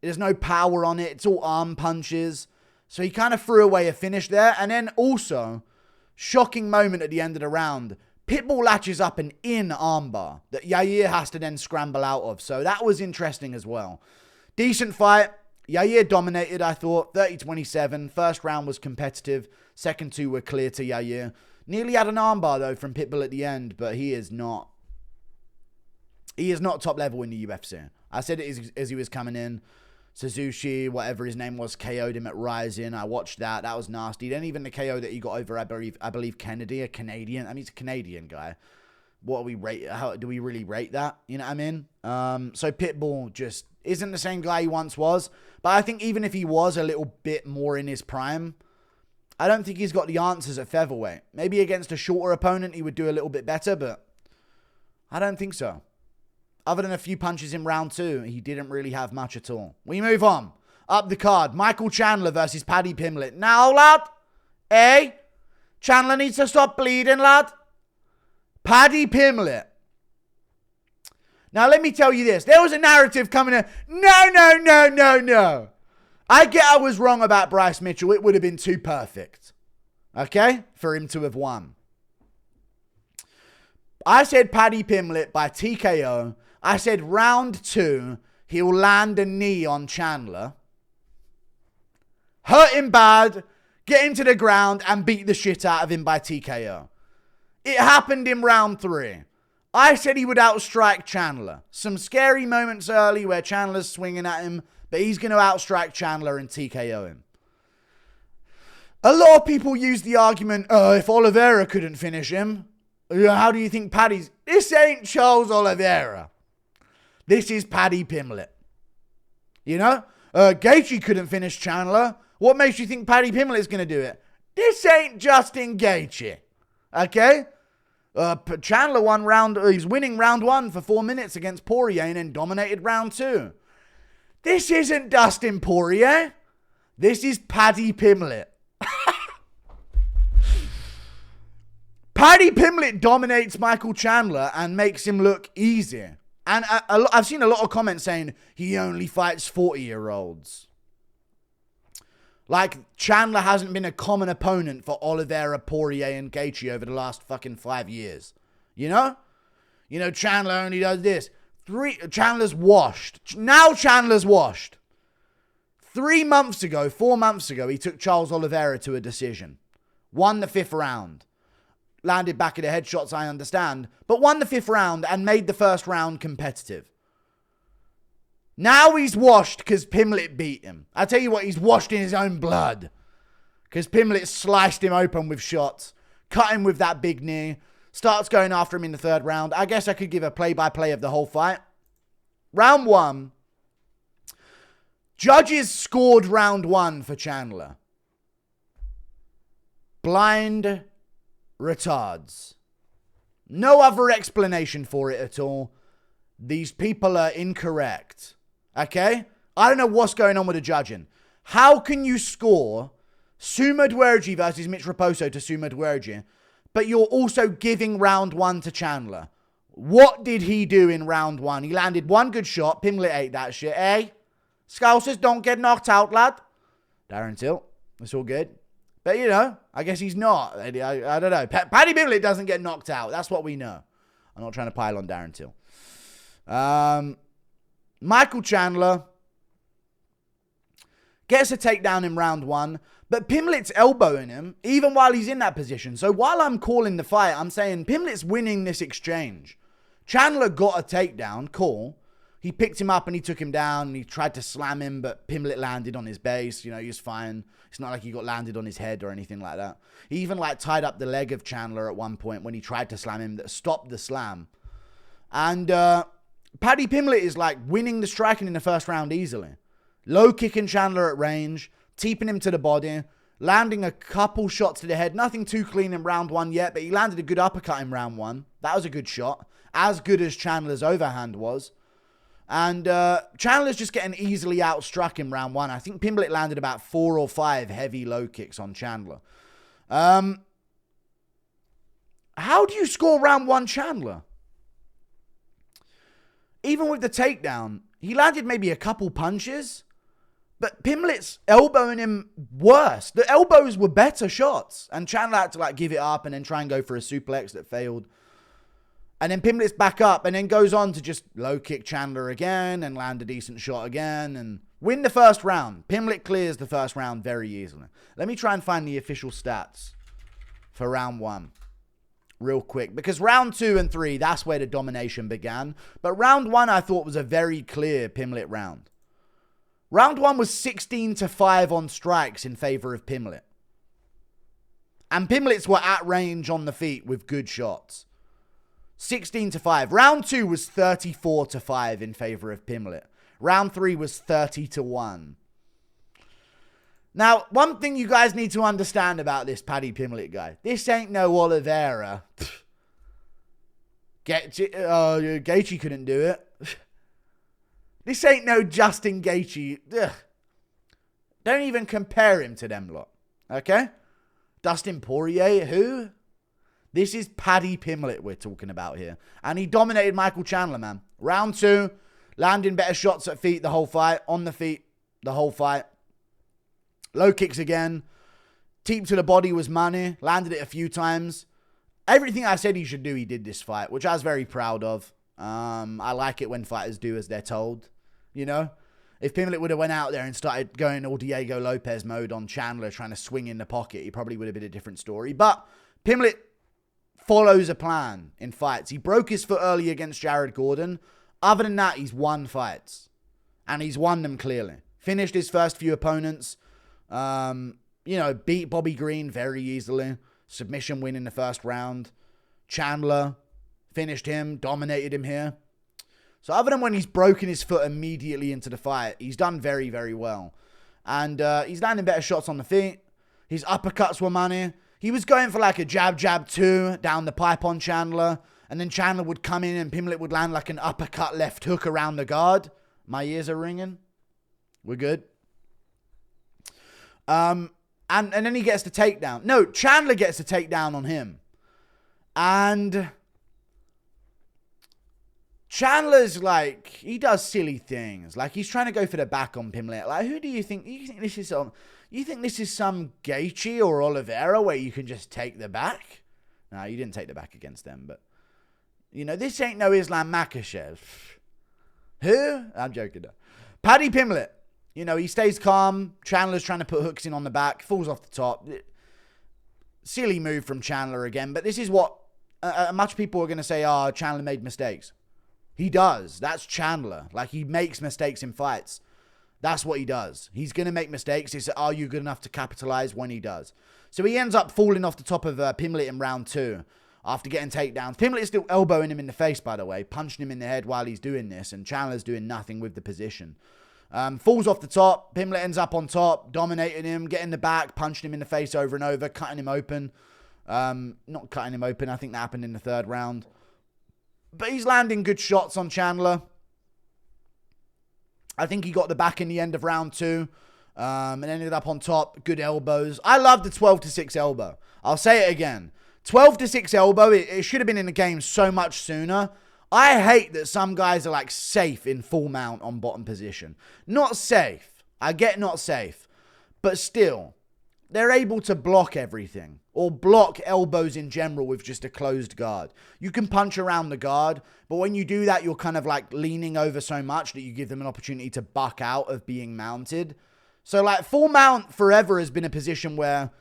There's no power on it. It's all arm punches. So he kind of threw away a finish there. And then also, shocking moment at the end of the round. Pitbull latches up an in armbar that Yair has to then scramble out of. So that was interesting as well. Decent fight. Yair dominated, I thought. 30-27. First round was competitive. Second 2 were clear to Yair. Nearly had an armbar, though, from Pitbull at the end. But he is not top level in the UFC. I said it as he was coming in. Suzuki, whatever his name was, KO'd him at Rising. I watched that. That was nasty. Then even the KO that he got over, I believe Kennedy, a Canadian. I mean, he's a Canadian guy. What do we rate? How do we really rate that? You know what I mean? So Pitbull just isn't the same guy he once was. But I think even if he was a little bit more in his prime, I don't think he's got the answers at featherweight. Maybe against a shorter opponent, he would do a little bit better, but I don't think so. Other than a few punches in round 2, he didn't really have much at all. We move on. Up the card, Michael Chandler versus Paddy Pimblett. Now, lad, Chandler needs to stop bleeding, lad. Paddy Pimblett. Now, let me tell you this. There was a narrative coming in. No. I get I was wrong about Bryce Mitchell. It would have been too perfect. Okay? For him to have won. I said Paddy Pimblett by TKO. I said round 2, he'll land a knee on Chandler, hurt him bad, get him to the ground, and beat the shit out of him by TKO. It happened in round 3. I said he would outstrike Chandler. Some scary moments early where Chandler's swinging at him, but he's going to outstrike Chandler and TKO him. A lot of people use the argument, if Oliveira couldn't finish him, how do you think Paddy's... This ain't Charles Oliveira. This is Paddy Pimblett. You know? Gaethje couldn't finish Chandler. What makes you think Paddy Pimblett's going to do it? This ain't Justin Gaethje. Okay? Chandler won he's winning round 1 for 4 minutes against Poirier and then dominated round 2. This isn't Dustin Poirier. This is Paddy Pimblett. Paddy Pimblett dominates Michael Chandler and makes him look easy. And I've seen a lot of comments saying he only fights 40-year-olds. Like, Chandler hasn't been a common opponent for Oliveira, Poirier, and Gaethje over the last fucking 5 years. You know? You know, Chandler only does this. Chandler's washed. Now Chandler's washed. 4 months ago, he took Charles Oliveira to a decision. Won the 5th round. Landed back of the headshots, I understand. But won the 5th round and made the 1st round competitive. Now he's washed because Pimblett beat him. I tell you what, he's washed in his own blood. Because Pimblett sliced him open with shots. Cut him with that big knee. Starts going after him in the 3rd round. I guess I could give a play-by-play of the whole fight. Round 1. Judges scored round 1 for Chandler. Blind retards. No other explanation for it at all. These people are incorrect. Okay? I don't know what's going on with the judging. How can you score Mudaerji versus Mitch Raposo to Mudaerji, but you're also giving round 1 to Chandler? What did he do in round 1? He landed 1 good shot. Pimblett ate that shit, eh? Scousers don't get knocked out, lad. Darren Till. It's all good. But, you know, I guess he's not. I don't know. Paddy Pimblett doesn't get knocked out. That's what we know. I'm not trying to pile on Darren Till. Michael Chandler gets a takedown in round 1, but Pimblett's elbowing him even while he's in that position. So while I'm calling the fight, I'm saying Pimblett's winning this exchange. Chandler got a takedown, cool. He picked him up and he took him down and he tried to slam him, but Pimblett landed on his base. You know, he was fine. It's not like he got landed on his head or anything like that. He even like tied up the leg of Chandler at one point when he tried to slam him, that stopped the slam. And Paddy Pimblett is like winning the striking in the 1st round easily. Low kicking Chandler at range, teeping him to the body, landing a couple shots to the head. Nothing too clean in round 1 yet, but he landed a good uppercut in round 1. That was a good shot. As good as Chandler's overhand was. And Chandler's just getting easily outstruck in round 1. I think Pimblett landed about 4 or 5 heavy low kicks on Chandler. How do you score round 1 Chandler? Even with the takedown, he landed maybe a couple punches, but Pimblett's elbowing him worse. The elbows were better shots, and Chandler had to like give it up and then try and go for a suplex that failed. And then Pimblett's back up and then goes on to just low kick Chandler again and land a decent shot again and win the 1st round. Pimblett clears the 1st round very easily. Let me try and find the official stats for round 1 real quick, because round 2 and 3, that's where the domination began. But round 1 I thought was a very clear Pimblett round. Round 1 was 16-5 on strikes in favor of Pimblett. And Pimblett's were at range on the feet with good shots. 16-5. Round 2 was 34-5 in favor of Pimblett. Round 3 was 30-1. Now, one thing you guys need to understand about this Paddy Pimblett guy. This ain't no Oliveira. Gaethje couldn't do it. This ain't no Justin Gaethje. Ugh. Don't even compare him to them lot. Okay? Dustin Poirier, who? This is Paddy Pimblett we're talking about here. And he dominated Michael Chandler, man. Round 2, landing better shots at feet the whole fight. On the feet the whole fight. Low kicks again. Teep to the body was money. Landed it a few times. Everything I said he should do, he did this fight, which I was very proud of. I like it when fighters do as they're told. You know? If Pimblett would have went out there and started going all Diego Lopes mode on Chandler, trying to swing in the pocket, he probably would have been a different story. But Pimblett follows a plan in fights. He broke his foot early against Jared Gordon. Other than that, he's won fights. And he's won them clearly. Finished his first few opponents. Beat Bobby Green very easily. Submission win in the 1st round. Chandler finished him, dominated him here. So other than when he's broken his foot immediately into the fight, he's done very, very well. And he's landing better shots on the feet. His uppercuts were money. He was going for like a jab, jab 2 down the pipe on Chandler. And then Chandler would come in and Pimblett would land like an uppercut left hook around the guard. My ears are ringing. We're good. And then he gets the takedown. No, Chandler gets the takedown on him. And Chandler's like, he does silly things. Like, he's trying to go for the back on Pimblett. Like, who do you think this is on? You think this is some Gaethje or Oliveira where you can just take the back? No, you didn't take the back against them, but you know, this ain't no Islam Makhachev. Who? I'm joking. No. Paddy Pimblett. You know, he stays calm. Chandler's trying to put hooks in on the back. Falls off the top. Silly move from Chandler again. But this is what much people are going to say, oh, Chandler made mistakes. He does. That's Chandler. Like, he makes mistakes in fights. That's what he does. He's going to make mistakes. It's, are you good enough to capitalize when he does? So he ends up falling off the top of Pimblett in round 2 after getting takedowns. Pimblett's still elbowing him in the face, by the way, punching him in the head while he's doing this, and Chandler's doing nothing with the position. Falls off the top. Pimblett ends up on top, dominating him, getting the back, punching him in the face over and over, cutting him open. Not cutting him open. I think that happened in the 3rd round. But he's landing good shots on Chandler. I think he got the back in the end of round 2. And ended up on top. Good elbows. I love the 12-6 elbow. I'll say it again. 12-6 elbow. It should have been in the game so much sooner. I hate that some guys are like safe in full mount on bottom position. Not safe. I get not safe. But still, they're able to block everything. Or block elbows in general with just a closed guard. You can punch around the guard. But when you do that, you're kind of like leaning over so much that you give them an opportunity to buck out of being mounted. So like full mount forever has been a position where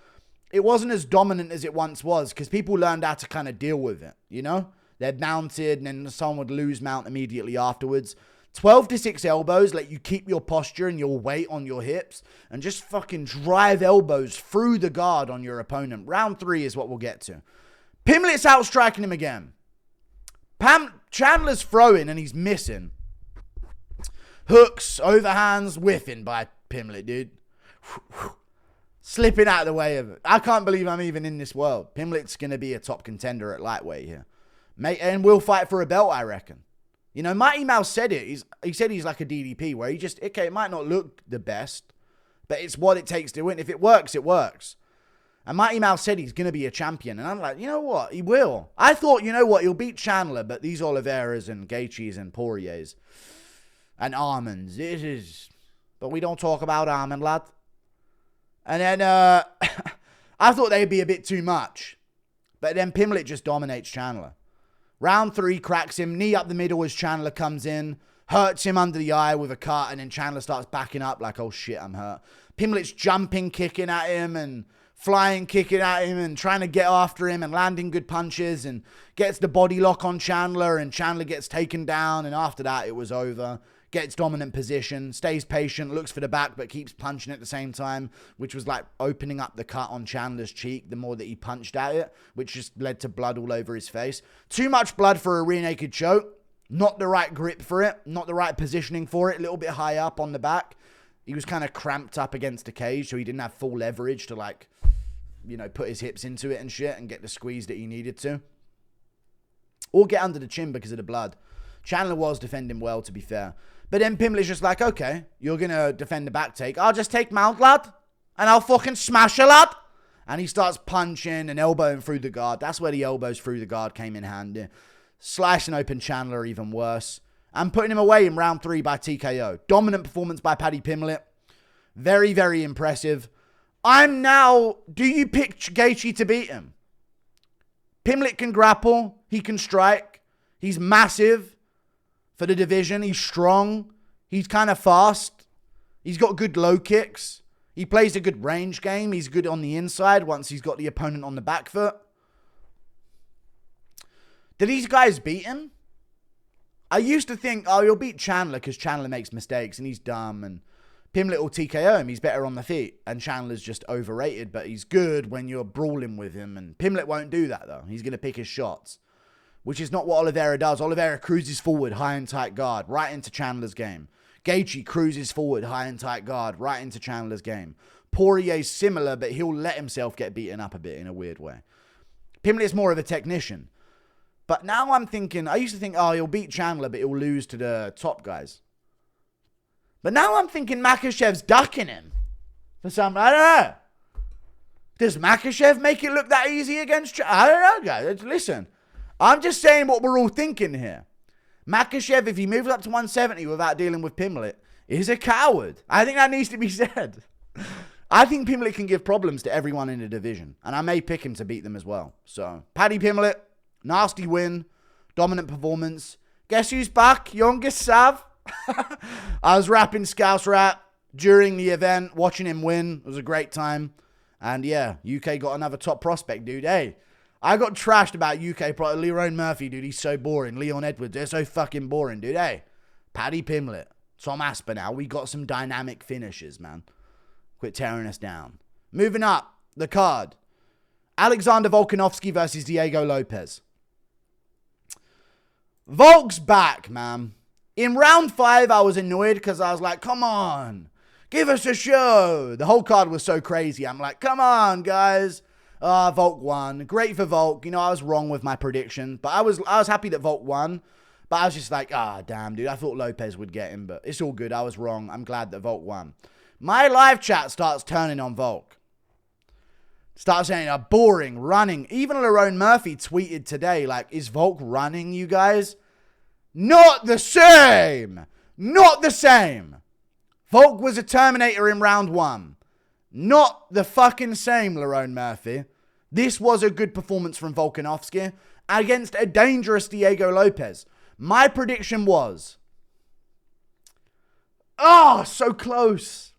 it wasn't as dominant as it once was. Because people learned how to kind of deal with it. You know? They're mounted and then someone would lose mount immediately afterwards. 12-6 elbows let you keep your posture and your weight on your hips and just fucking drive elbows through the guard on your opponent. Round 3 is what we'll get to. Pimblett's outstriking him again. Chandler's throwing and he's missing. Hooks, overhands, whiffing by Pimblett, dude. Slipping out of the way of it. I can't believe I'm even in this world. Pimblett's going to be a top contender at lightweight here. Mate, and will fight for a belt, I reckon. You know, Mighty Mouse said it. He said he's like a DDP where he just, okay, it might not look the best, but it's what it takes to win. If it works, it works. And Mighty Mouse said he's going to be a champion. And I'm like, you know what? He will. I thought, you know what? He'll beat Chandler, but these Oliveiras and Gaethjes and Poiriers and Armands, this is... But we don't talk about Armand, lad. And then, I thought they'd be a bit too much. But then Pimblett just dominates Chandler. Round 3, cracks him, knee up the middle as Chandler comes in, hurts him under the eye with a cut, and then Chandler starts backing up like, oh shit, I'm hurt. Pimblett's jumping, kicking at him, and flying, kicking at him, and trying to get after him, and landing good punches, and gets the body lock on Chandler, and Chandler gets taken down, and after that, it was over. Gets dominant position, stays patient, looks for the back, but keeps punching at the same time, which was like opening up the cut on Chandler's cheek the more that he punched at it, which just led to blood all over his face. Too much blood for a rear naked choke. Not the right grip for it. Not the right positioning for it. A little bit high up on the back. He was kind of cramped up against the cage, so he didn't have full leverage to like, you know, put his hips into it and shit and get the squeeze that he needed to. Or get under the chin because of the blood. Chandler was defending well, to be fair. But then Pimblett's just like, okay, you're going to defend the back take. I'll just take mount, lad. And I'll fucking smash a lad. And he starts punching and elbowing through the guard. That's where the elbows through the guard came in handy. Slicing open Chandler even worse. And putting him away in round 3 by TKO. Dominant performance by Paddy Pimblett. Very, very impressive. Do you pick Gaethje to beat him? Pimblett can grapple. He can strike. He's massive. For the division, he's strong. He's kind of fast. He's got good low kicks. He plays a good range game. He's good on the inside once he's got the opponent on the back foot. Do these guys beat him? I used to think, oh, he'll beat Chandler because Chandler makes mistakes and he's dumb. And Pimblett will TKO him. He's better on the feet. And Chandler's just overrated, but he's good when you're brawling with him. And Pimblett won't do that, though. He's going to pick his shots. Which is not what Oliveira does. Oliveira cruises forward, high and tight guard, right into Chandler's game. Gaethje cruises forward, high and tight guard, right into Chandler's game. Poirier's similar, but he'll let himself get beaten up a bit in a weird way. Pimblett's more of a technician. But now I'm thinking, I used to think, oh, he'll beat Chandler, but he'll lose to the top guys. But now I'm thinking Makhachev's ducking him. For some, I don't know. Does Makhachev make it look that easy against... I don't know, guys. Listen, I'm just saying what we're all thinking here. Makhachev, if he moves up to 170 without dealing with Pimblett, is a coward. I think that needs to be said. I think Pimblett can give problems to everyone in the division, and I may pick him to beat them as well. So, Paddy Pimblett, nasty win, dominant performance. Guess who's back? Youngest Sav. I was rapping Scouse Rap during the event, watching him win. It was a great time. And yeah, UK got another top prospect, dude. Hey, I got trashed about UK Leron Murphy, dude. He's so boring. Leon Edwards, they're so fucking boring, dude. Hey, Paddy Pimblett, Tom Aspinall. We got some dynamic finishes, man. Quit tearing us down. Moving up the card. Alexander Volkanovski versus Diego Lopes. Volk's back, man. In round 5, I was annoyed because I was like, come on, give us a show. The whole card was so crazy. I'm like, come on, guys. Volk won. Great for Volk. You know, I was wrong with my prediction, but I was happy that Volk won. But I was just like, damn, dude. I thought Lopes would get him, but it's all good. I was wrong. I'm glad that Volk won. My live chat starts turning on Volk. Starts saying, boring, running. Even Lerone Murphy tweeted today, like, is Volk running, you guys? Not the same. Not the same. Volk was a Terminator in round 1. Not the fucking same, Lerone Murphy. This was a good performance from Volkanovski against a dangerous Diego Lopes. My prediction was... so close.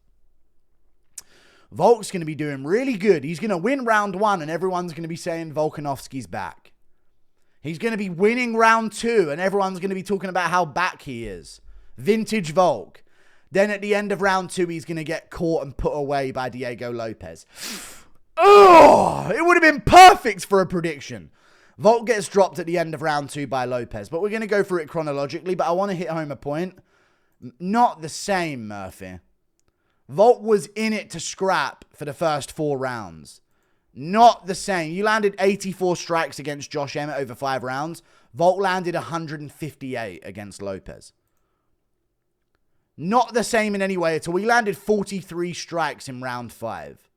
Volk's going to be doing really good. He's going to win round 1 and everyone's going to be saying Volkanovski's back. He's going to be winning round 2 and everyone's going to be talking about how back he is. Vintage Volk. Then at the end of round 2, he's going to get caught and put away by Diego Lopes. It would have been perfect for a prediction. Volk gets dropped at the end of round 2 by Lopes. But we're going to go through it chronologically. But I want to hit home a point. Not the same, Murphy. Volk was in it to scrap for the first 4 rounds. Not the same. You landed 84 strikes against Josh Emmett over 5 rounds. Volk landed 158 against Lopes. Not the same in any way at all. We landed 43 strikes in round 5.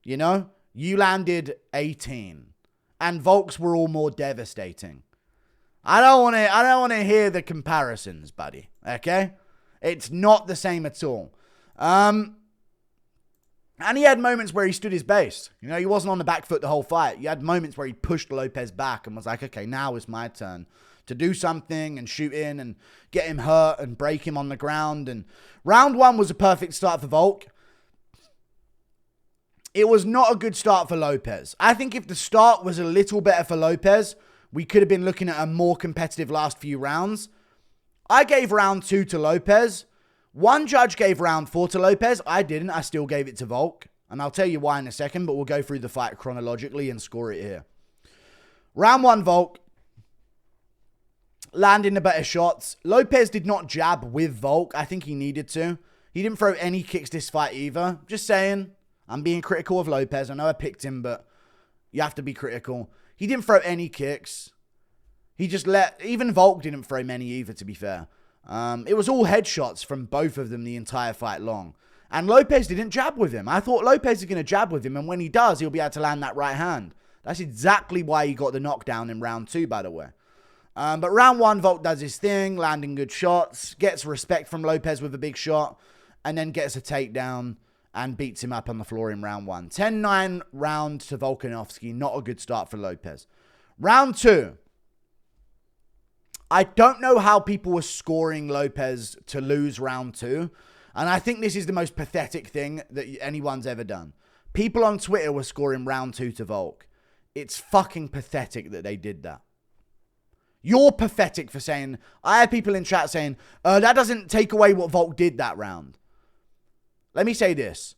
You know? You landed 18. And Volk's were all more devastating. I don't want to hear the comparisons, buddy. Okay? It's not the same at all. And he had moments where he stood his base. You know, he wasn't on the back foot the whole fight. You had moments where he pushed Lopes back and was like, okay, now is my turn to do something and shoot in and get him hurt and break him on the ground. And round 1 was a perfect start for Volk. It was not a good start for Lopes. I think if the start was a little better for Lopes, we could have been looking at a more competitive last few rounds. I gave round 2 to Lopes. One judge gave round 4 to Lopes. I didn't. I still gave it to Volk. And I'll tell you why in a second, but we'll go through the fight chronologically and score it here. Round 1, Volk. Landing the better shots. Lopes did not jab with Volk. I think he needed to. He didn't throw any kicks this fight either. Just saying. I'm being critical of Lopes. I know I picked him, but you have to be critical. He didn't throw any kicks. He just even Volk didn't throw many either, to be fair. It was all headshots from both of them the entire fight long. And Lopes didn't jab with him. I thought Lopes is going to jab with him, and when he does, he'll be able to land that right hand. That's exactly why he got the knockdown in round 2, by the way. But round 1, Volk does his thing, landing good shots, gets respect from Lopes with a big shot, and then gets a takedown and beats him up on the floor in round 1. 10-9 round to Volkanovski. Not a good start for Lopes. Round 2. I don't know how people were scoring Lopes to lose round 2. And I think this is the most pathetic thing that anyone's ever done. People on Twitter were scoring round 2 to Volk. It's fucking pathetic that they did that. You're pathetic for saying... I had people in chat saying, that doesn't take away what Volk did that round. Let me say this.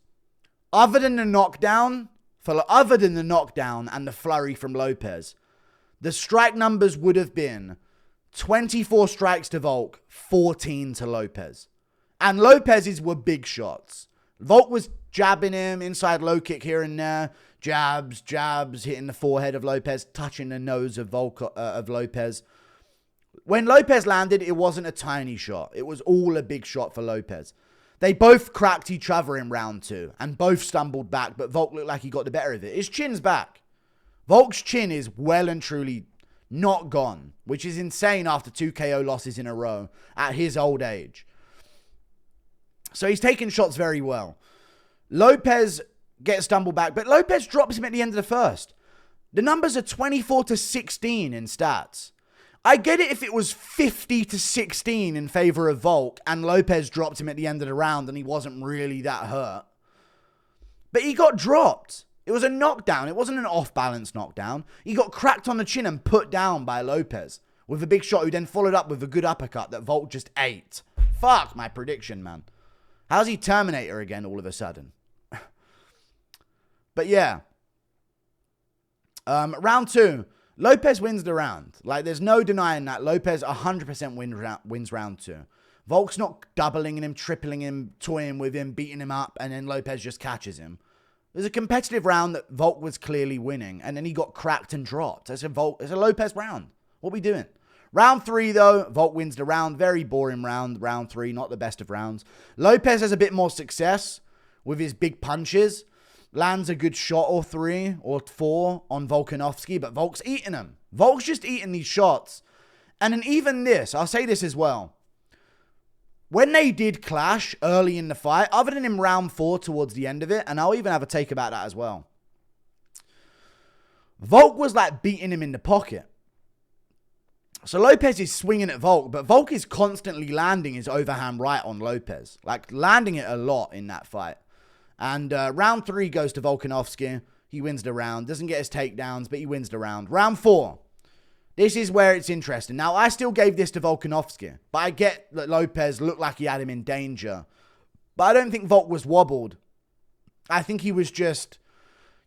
Other than the knockdown and the flurry from Lopes, the strike numbers would have been 24 strikes to Volk, 14 to Lopes. And Lopez's were big shots. Volk was jabbing him, inside low kick here and there. Jabs, hitting the forehead of Lopes, touching the nose of Lopes. When Lopes landed, it wasn't a tiny shot. It was all a big shot for Lopes. They both cracked each other in round 2 and both stumbled back, but Volk looked like he got the better of it. His chin's back. Volk's chin is well and truly not gone, which is insane after 2 KO losses in a row at his old age. So he's taking shots very well. Lopes gets stumbled back, but Lopes drops him at the end of the first. The numbers are 24-16 in stats. I get it if it was 50-16 in favor of Volk and Lopes dropped him at the end of the round and he wasn't really that hurt. But he got dropped. It was a knockdown. It wasn't an off-balance knockdown. He got cracked on the chin and put down by Lopes with a big shot who then followed up with a good uppercut that Volk just ate. Fuck my prediction, man. How's he Terminator again all of a sudden? But yeah. Round 2. Lopes wins the round. Like, there's no denying that. Lopes 100% wins round 2. Volk's not doubling him, tripling him, toying with him, beating him up, and then Lopes just catches him. It was a competitive round that Volk was clearly winning, and then he got cracked and dropped. It's a Lopes round. What are we doing? Round 3, though, Volk wins the round. Very boring round. Round 3, not the best of rounds. Lopes has a bit more success with his big punches. Lands a good shot or 3 or 4 on Volkanovski, but Volk's eating them. Volk's just eating these shots. And then even this, I'll say this as well. When they did clash early in the fight, other than in round 4 towards the end of it, and I'll even have a take about that as well, Volk was like beating him in the pocket. So Lopes is swinging at Volk, but Volk is constantly landing his overhand right on Lopes. Like, landing it a lot in that fight. And round 3 goes to Volkanovski. He wins the round. Doesn't get his takedowns, but he wins the round. Round 4. This is where it's interesting. Now, I still gave this to Volkanovski, but I get that Lopes looked like he had him in danger. But I don't think Volk was wobbled. I think he was just,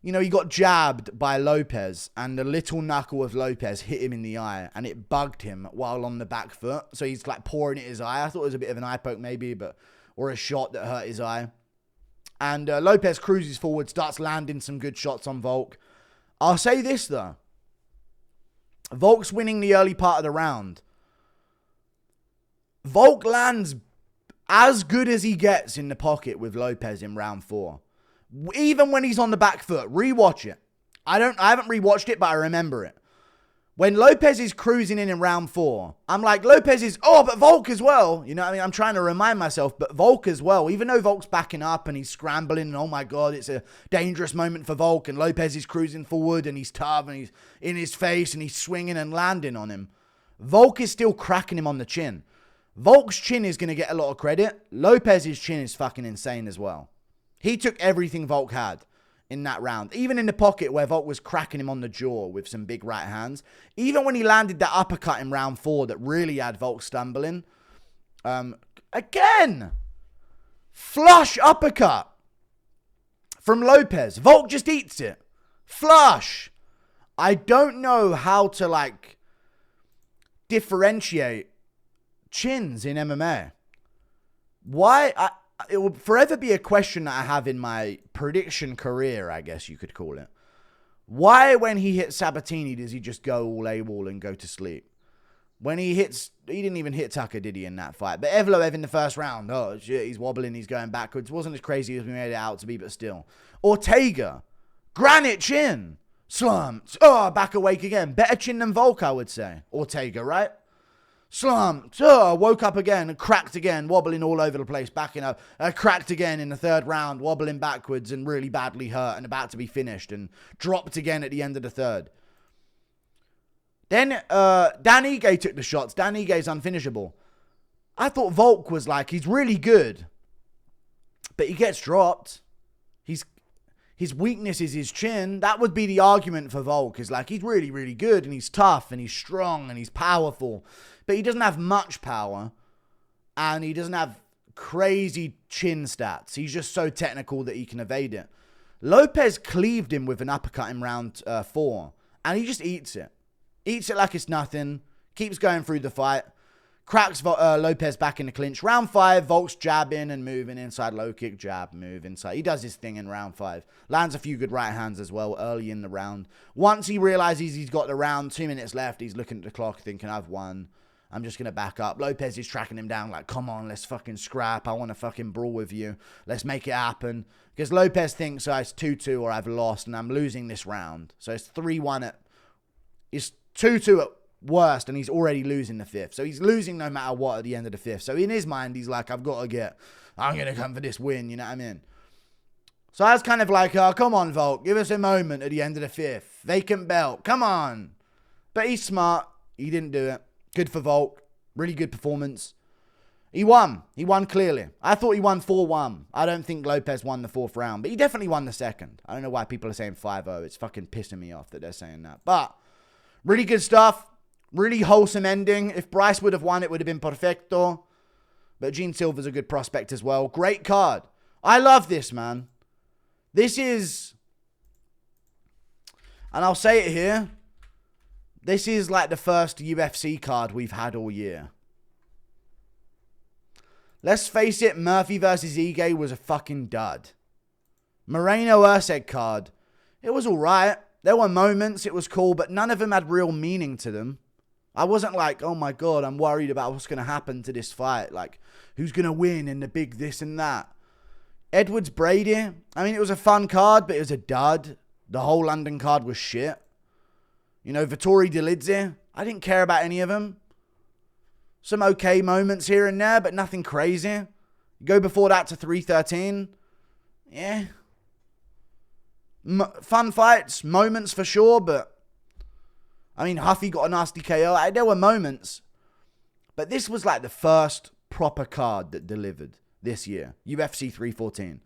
you know, he got jabbed by Lopes, and the little knuckle of Lopes hit him in the eye, and it bugged him while on the back foot. So he's like pouring at his eye. I thought it was a bit of an eye poke maybe, or a shot that hurt his eye. And Lopes cruises forward, starts landing some good shots on Volk. I'll say this, though. Volk's winning the early part of the round. Volk lands as good as he gets in the pocket with Lopes in round 4. Even when he's on the back foot. Rewatch it. I haven't rewatched it, but I remember it. When Lopes is cruising in round 4, I'm like, Lopes is, but Volk as well. You know what I mean? I'm trying to remind myself, but Volk as well. Even though Volk's backing up and he's scrambling, and oh my God, it's a dangerous moment for Volk, and Lopes is cruising forward, and he's tough, and he's in his face, and he's swinging and landing on him. Volk is still cracking him on the chin. Volk's chin is going to get a lot of credit. Lopes' chin is fucking insane as well. He took everything Volk had in that round. Even in the pocket where Volk was cracking him on the jaw with some big right hands. Even when he landed that uppercut in round 4 that really had Volk stumbling. Again! Flush uppercut from Lopes. Volk just eats it. Flush! I don't know how to, like, differentiate chins in MMA. Why? It will forever be a question that I have in my prediction career, I guess you could call it. Why, when he hits Sabatini, does he just go all AWOL and go to sleep? When he didn't even hit Tucker, did he, in that fight? But Evloev in the first round, oh shit, he's wobbling, he's going backwards. Wasn't as crazy as we made it out to be, but still. Ortega, granite chin, slumped, back awake again. Better chin than Volk, I would say. Ortega, right? Slumped, woke up again and cracked again, wobbling all over the place, backing up, cracked again in the 3rd round, wobbling backwards and really badly hurt and about to be finished, and dropped again at the end of the 3rd. Then Dan Ige took the shots. Dan Ige's unfinishable. I thought Volk was like, he's really good, but he gets dropped. His weakness is his chin. That would be the argument for Volk, is like, he's really, really good, and he's tough, and he's strong, and he's powerful. But he doesn't have much power, and he doesn't have crazy chin stats. He's just so technical that he can evade it. Lopes cleaved him with an uppercut in round 4, and he just eats it. Eats it like it's nothing. Keeps going through the fight. Cracks Lopes back in the clinch. Round 5, Volk's jabbing and moving inside. Low kick, jab, move inside. He does his thing in round 5. Lands a few good right hands as well early in the round. Once he realizes he's got the round, 2 minutes left, he's looking at the clock thinking, I've won. I'm just going to back up. Lopes is tracking him down like, come on, let's fucking scrap. I want to fucking brawl with you. Let's make it happen. Because Lopes thinks it's 2-2 or I've lost and I'm losing this round. So it's 3-1 it's 2-2 at worst and he's already losing the 5th. So he's losing no matter what at the end of the 5th. So in his mind, he's like, I'm going to come for this win. You know what I mean? So I was kind of like, oh, come on, Volk. Give us a moment at the end of the 5th. Vacant belt. Come on. But he's smart. He didn't do it. Good for Volk. Really good performance. He won. He won clearly. I thought he won 4-1. I don't think Lopes won the 4th round. But he definitely won the 2nd. I don't know why people are saying 5-0. It's fucking pissing me off that they're saying that. But really good stuff. Really wholesome ending. If Bryce would have won, it would have been perfecto. But Gene Silva's a good prospect as well. Great card. I love this, man. This is... And I'll say it here. This is like the first UFC card we've had all year. Let's face it, Murphy versus Ige was a fucking dud. Moreno-Erceg card. It was alright. There were moments, it was cool, but none of them had real meaning to them. I wasn't like, oh my god, I'm worried about what's going to happen to this fight. Like, who's going to win in the big this and that. Edwards-Brady. I mean, it was a fun card, but it was a dud. The whole London card was shit. You know, Vettori Delidze. I didn't care about any of them. Some okay moments here and there, but nothing crazy. Go before that to 313. Yeah. Fun fights. Moments for sure, but... I mean, Huffy got a nasty KO. There were moments. But this was like the first proper card that delivered this year. UFC 314.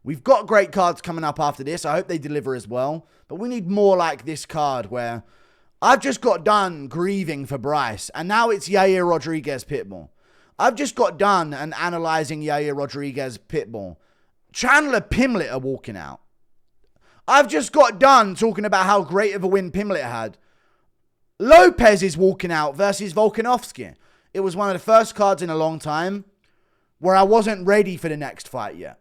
We've got great cards coming up after this. I hope they deliver as well. But we need more like this card where I've just got done grieving for Bryce. And now it's Yair Rodriguez Pitbull. I've just got done and analyzing Yair Rodriguez Pitbull. Chandler Pimblett are walking out. I've just got done talking about how great of a win Pimblett had. Lopes is walking out versus Volkanovski. It was one of the first cards in a long time where I wasn't ready for the next fight yet.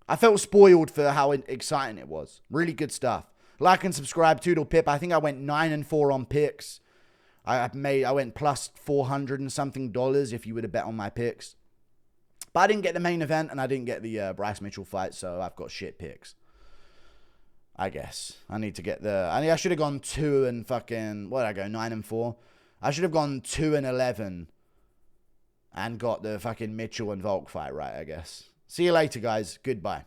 I felt spoiled for how exciting it was. Really good stuff. Like and subscribe. Toodle Pip. I think I went 9-4 on picks. I went plus 400 and something dollars if you would have bet on my picks. But I didn't get the main event and I didn't get the Bryce Mitchell fight, so I've got shit picks. I guess. I need to get I should have gone 2 and fucking... What did I go? 9-4? I should have gone 2-11 and got the fucking Mitchell and Volk fight right, I guess. See you later, guys. Goodbye.